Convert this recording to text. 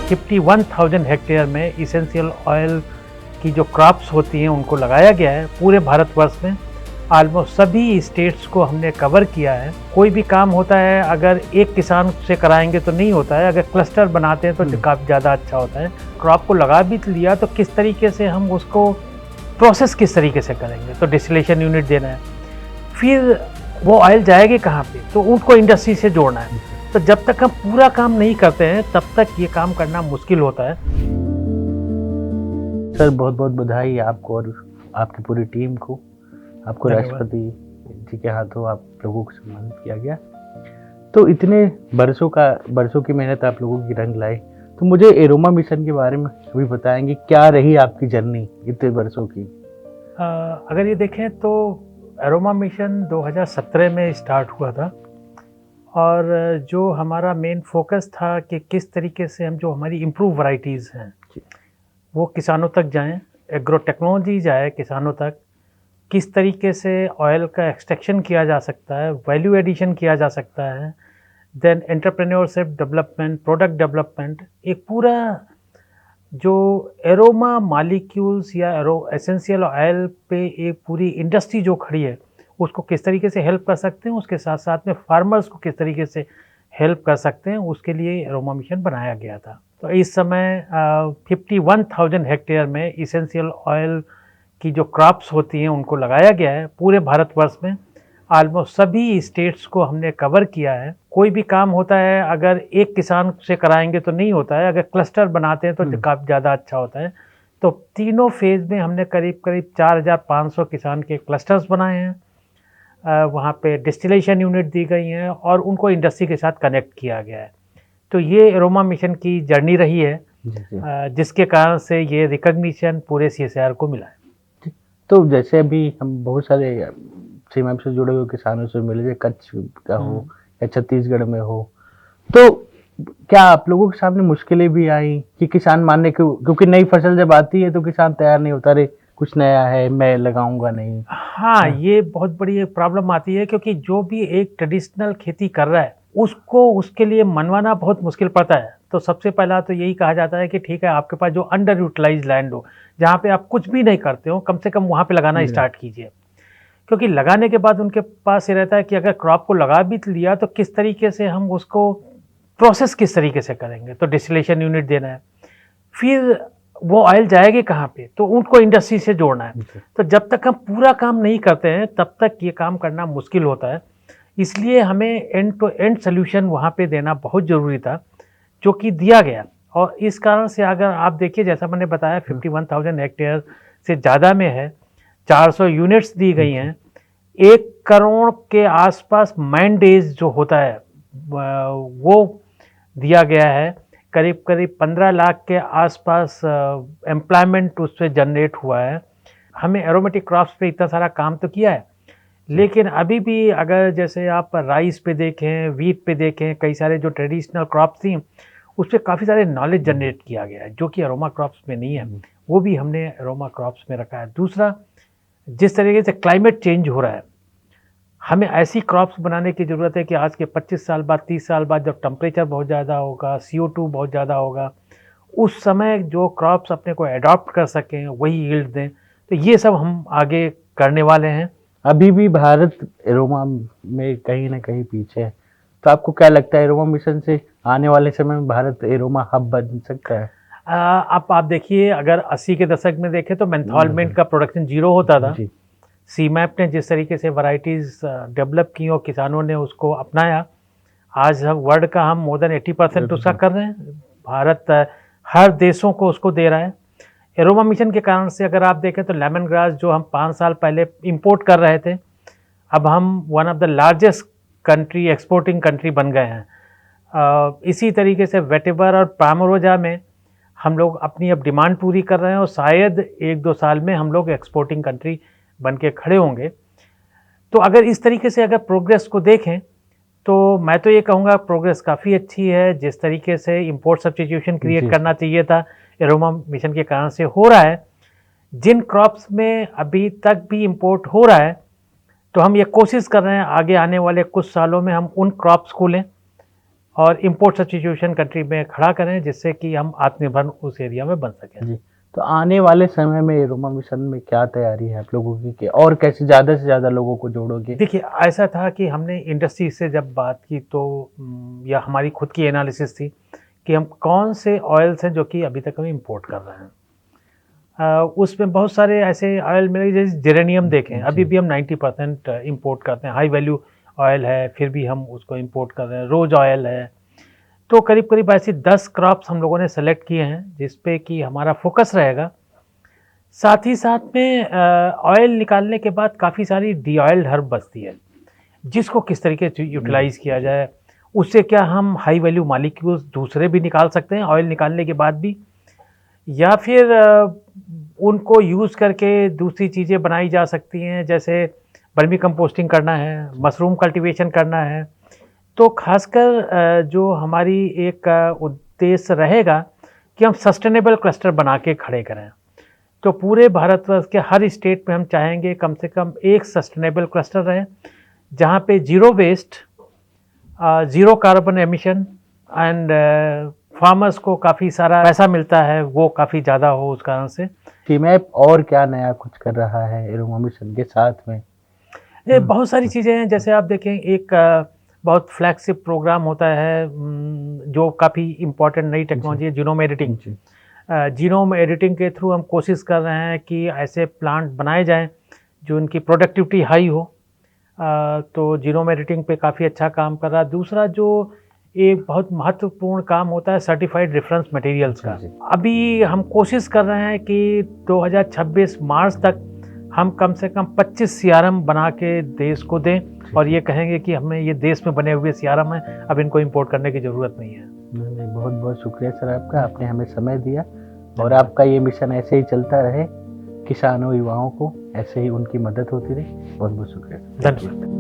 51,000 hectare में essential oil की जो क्रॉप्स होती हैं उनको लगाया गया है। पूरे भारतवर्ष में ऑलमोस्ट सभी स्टेट्स को हमने कवर किया है। कोई भी काम होता है अगर एक किसान से कराएंगे तो नहीं होता है, अगर क्लस्टर बनाते हैं तो काफ़ी ज़्यादा अच्छा होता है। क्रॉप को लगा भी लिया तो किस तरीके से हम उसको प्रोसेस किस तरीके से करेंगे, तो डिस्टिलेशन यूनिट देना है, फिर वो ऑयल जाएगी कहाँ पे, तो उनको इंडस्ट्री से जोड़ना है। तो जब तक हम पूरा काम नहीं करते हैं तब तक ये काम करना मुश्किल होता है। सर बहुत बहुत बधाई आपको और आपकी पूरी टीम को। आपको राष्ट्रपति जी के हाथों आप लोगों को सम्मानित किया गया। तो इतने बरसों की मेहनत आप लोगों की रंग लाई। तो मुझे एरोमा मिशन के बारे में अभी बताएंगे, क्या रही आपकी जर्नी इतने बरसों की? अगर ये देखें तो एरोमा मिशन 2017 में स्टार्ट हुआ था और जो हमारा मेन फोकस था कि किस तरीके से हम जो हमारी इम्प्रूव वैरायटीज़ हैं वो किसानों तक जाएं, एग्रो टेक्नोलॉजी जाए किसानों तक, किस तरीके से ऑयल का एक्सट्रैक्शन किया जा सकता है, वैल्यू एडिशन किया जा सकता है, then entrepreneurship development, product development, एक पूरा जो एरोमा मालिक्यूल्स या एसेंशियल ऑयल पे एक पूरी इंडस्ट्री जो खड़ी है उसको किस तरीके से हेल्प कर सकते हैं, उसके साथ साथ में फार्मर्स को किस तरीके से हेल्प कर सकते हैं, उसके लिए एरोमा मिशन बनाया गया था। तो इस समय 51,000 हेक्टेयर में इसेंशियल ऑयल की जो क्रॉप्स होती हैं उनको लगाया गया है। पूरे भारतवर्ष में ऑलमोस्ट सभी स्टेट्स को हमने कवर किया है। कोई भी काम होता है अगर एक किसान से कराएंगे तो नहीं होता है, अगर क्लस्टर बनाते हैं तो काफ़ी ज़्यादा अच्छा होता है। तो तीनों फेज़ में हमने करीब 4,500 किसान के क्लस्टर्स बनाए हैं। वहाँ पे डिस्टिलेशन यूनिट दी गई हैं और उनको इंडस्ट्री के साथ कनेक्ट किया गया है। तो ये एरोमा मिशन की जर्नी रही है जिसके कारण से ये रिकॉग्निशन पूरे CSIR को मिला है। तो जैसे अभी हम बहुत सारे सीमा से जुड़े हुए किसानों से मिले, जैसे कच्छ का हो या छत्तीसगढ़ में हो, तो क्या आप लोगों के सामने मुश्किलें भी आई कि किसान मानने को, क्योंकि नई फसल जब आती है तो किसान तैयार नहीं होता, रे कुछ नया है मैं लगाऊंगा नहीं। हाँ, ये बहुत बड़ी प्रॉब्लम आती है क्योंकि जो भी एक ट्रेडिशनल खेती कर रहा है उसको उसके लिए मनवाना बहुत मुश्किल पड़ता है। तो सबसे पहला तो यही कहा जाता है कि ठीक है, आपके पास जो अंडर यूटिलाइज लैंड हो, जहाँ पे आप कुछ भी नहीं करते हो, कम से कम वहाँ पे लगाना स्टार्ट कीजिए। क्योंकि लगाने के बाद उनके पास ये रहता है कि अगर क्रॉप को लगा भी लिया तो किस तरीके से हम उसको प्रोसेस किस तरीके से करेंगे, तो डिस्टिलेशन यूनिट देना है, फिर वो ऑयल जाएगी कहाँ पे, तो उनको इंडस्ट्री से जोड़ना है। तो जब तक हम पूरा काम नहीं करते हैं तब तक ये काम करना मुश्किल होता है। इसलिए हमें एंड टू एंड सोल्यूशन वहाँ पे देना बहुत ज़रूरी था, जो कि दिया गया। और इस कारण से अगर आप देखिए, जैसा मैंने बताया 51,000 हेक्टेयर से ज़्यादा में है, 400 यूनिट्स दी गई हैं, 1 करोड़ के आसपास मैन डेज जो होता है वो दिया गया है, करीब 15 लाख के आसपास एम्प्लॉयमेंट उस पर जनरेट हुआ है। हमें एरोमेटिक क्रॉप्स पे इतना सारा काम तो किया है, लेकिन अभी भी अगर जैसे आप राइस पे देखें, वीट पे देखें, कई सारे जो ट्रेडिशनल क्रॉप्स थी उस पर काफ़ी सारे नॉलेज जनरेट किया गया है जो कि एरोमा क्रॉप्स में नहीं है, वो भी हमने एरोमा क्रॉप्स में रखा है। दूसरा, जिस तरीके से क्लाइमेट चेंज हो रहा है, हमें ऐसी क्रॉप्स बनाने की ज़रूरत है कि आज के 25 साल बाद, 30 साल बाद जब टेम्परेचर बहुत ज़्यादा होगा, CO2 बहुत ज़्यादा होगा, उस समय जो क्रॉप्स अपने को अडॉप्ट कर सकें, वही यील्ड दें। तो ये सब हम आगे करने वाले हैं। अभी भी भारत एरोमा में कहीं ना कहीं पीछे है, तो आपको क्या लगता है एरोमा मिशन से आने वाले समय में भारत एरोमा हब बन सकता है? आप देखिए, अगर 80 के दशक में देखें तो मेंथॉल मिंट का प्रोडक्शन 0 होता था। CMAP ने जिस तरीके से वैरायटीज़ डेवलप की और किसानों ने उसको अपनाया, आज हम वर्ल्ड का हम मोर देन 80% उसका कर रहे हैं। भारत हर देशों को उसको दे रहा है। एरोमा मिशन के कारण से अगर आप देखें तो लेमन ग्रास जो हम 5 साल पहले इंपोर्ट कर रहे थे, अब हम one of the largest country, exporting country बन गए हैं। इसी तरीके से वेटिवर और प्रामरोजा में हम लोग अपनी अब डिमांड पूरी कर रहे हैं और शायद 1-2 साल में हम लोग एक्सपोर्टिंग कंट्री बन के खड़े होंगे। तो अगर इस तरीके से अगर प्रोग्रेस को देखें तो मैं तो ये कहूँगा प्रोग्रेस काफ़ी अच्छी है। जिस तरीके से इंपोर्ट सब्स्टिट्यूशन क्रिएट करना चाहिए था, एरोमा मिशन के कारण से हो रहा है। जिन क्रॉप्स में अभी तक भी इंपोर्ट हो रहा है, तो हम ये कोशिश कर रहे हैं आगे आने वाले कुछ सालों में हम उन क्रॉप्स को लें और इंपोर्ट सब्स्टिट्यूशन कंट्री में खड़ा करें, जिससे कि हम आत्मनिर्भर उस एरिया में बन सकें। जी, तो आने वाले समय में एरोमा मिशन में क्या तैयारी है आप लोगों की, कि और कैसे ज़्यादा से ज़्यादा लोगों को जोड़ोगे? देखिए, ऐसा था कि हमने इंडस्ट्री से जब बात की तो या हमारी खुद की एनालिसिस थी कि हम कौन से ऑयल्स हैं जो कि अभी तक हम इंपोर्ट कर रहे हैं। उसमें बहुत सारे ऐसे ऑयल मिले, जैसे जेरेनियम देखें, अभी भी हम 90% इंपोर्ट करते हैं। हाई वैल्यू ऑयल है, फिर भी हम उसको इंपोर्ट कर रहे हैं। रोज ऑयल है। तो करीब करीब ऐसी 10 क्रॉप्स हम लोगों ने सेलेक्ट किए हैं जिस पे कि हमारा फोकस रहेगा। साथ ही साथ में ऑयल निकालने के बाद काफ़ी सारी डी ऑयल्ड हर्ब बचती है, जिसको किस तरीके से यूटिलाइज किया जाए। उससे क्या हम हाई वैल्यू मालिक्यूल्स दूसरे भी निकाल सकते हैं ऑयल निकालने के बाद भी, या फिर उनको यूज़ करके दूसरी चीज़ें बनाई जा सकती हैं, जैसे वर्मी कंपोस्टिंग करना है, मशरूम कल्टीवेशन करना है। तो खासकर जो हमारी एक उद्देश्य रहेगा कि हम सस्टेनेबल क्लस्टर बना के खड़े करें। तो पूरे भारतवर्ष के हर स्टेट में हम चाहेंगे कम से कम एक सस्टेनेबल क्लस्टर रहे, जहाँ पे zero waste, zero carbon emission and farmers को काफ़ी सारा पैसा मिलता है, वो काफ़ी ज़्यादा हो उस कारण से। टीमैप और क्या नया कुछ कर रहा है एरोमा मिशन के साथ में? ये बहुत सारी चीज़ें हैं, जैसे आप देखें एक बहुत फ्लैगशिप प्रोग्राम होता है जो काफ़ी इम्पोर्टेंट नई टेक्नोलॉजी है, जीनोम एडिटिंग। जीनोम एडिटिंग के थ्रू हम कोशिश कर रहे हैं कि ऐसे प्लांट बनाए जाएं जो उनकी प्रोडक्टिविटी हाई हो। तो जीनोम एडिटिंग पे काफ़ी अच्छा काम कर रहा है। दूसरा जो एक बहुत महत्वपूर्ण काम होता है सर्टिफाइड रेफरेंस मटेरियल्स का। अभी हम कोशिश कर रहे हैं कि 2026 मार्च तक हम कम से कम 25 सीआरएम बना के देश को दें, और ये कहेंगे कि हमें ये देश में बने हुए सीआरएम हैं, अब इनको इंपोर्ट करने की ज़रूरत नहीं है। नहीं, बहुत बहुत शुक्रिया सर आपका, आपने हमें समय दिया, और आपका ये मिशन ऐसे ही चलता रहे, किसानों युवाओं को ऐसे ही उनकी मदद होती रहे। बहुत बहुत शुक्रिया। धन्यवाद।